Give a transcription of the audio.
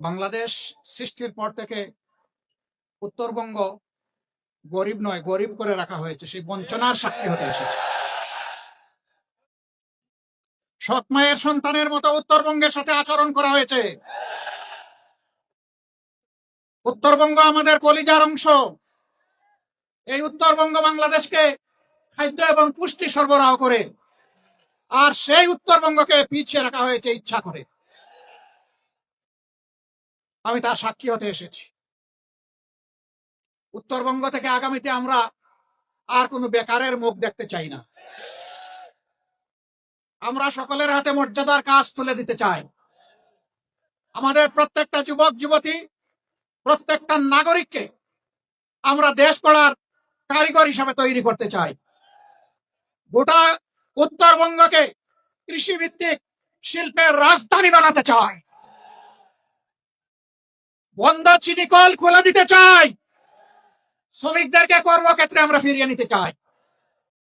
বাংলাদেশ সৃষ্টির পর থেকে উত্তরবঙ্গ গরিব নয়, গরিব করে রাখা হয়েছে। সেই বঞ্চনার সাক্ষী হতে এসেছে। সৎ মায়ের সন্তানের মতো উত্তরবঙ্গের সাথে আচরণ করা হয়েছে। উত্তরবঙ্গ আমাদের কলিজার অংশ। এই উত্তরবঙ্গ বাংলাদেশকে খাদ্য এবং পুষ্টি সরবরাহ করে, আর সেই উত্তরবঙ্গকে পিছিয়ে রাখা হয়েছে ইচ্ছা করে। আমি তার সাক্ষী হতে এসেছি। উত্তরবঙ্গ থেকে আগামীতে আমরা আর কোনো বেকারের মুখ দেখতে চাই না। আমরা সকলের হাতে মর্যাদার কাজ তুলে দিতে চাই। আমাদের প্রত্যেকটা যুবক যুবতী, প্রত্যেকটা নাগরিককে আমরা দেশ গড়ার কারিগর হিসাবে তৈরি করতে চাই। গোটা উত্তরবঙ্গকে কৃষিভিত্তিক শিল্পের রাজধানী বানাতে চাই। বন্ধ চিনি কল খুলে দিতে চাই। শ্রমিকদেরকে কর্মক্ষেত্রে আমরা ফিরিয়ে নিতে চাই।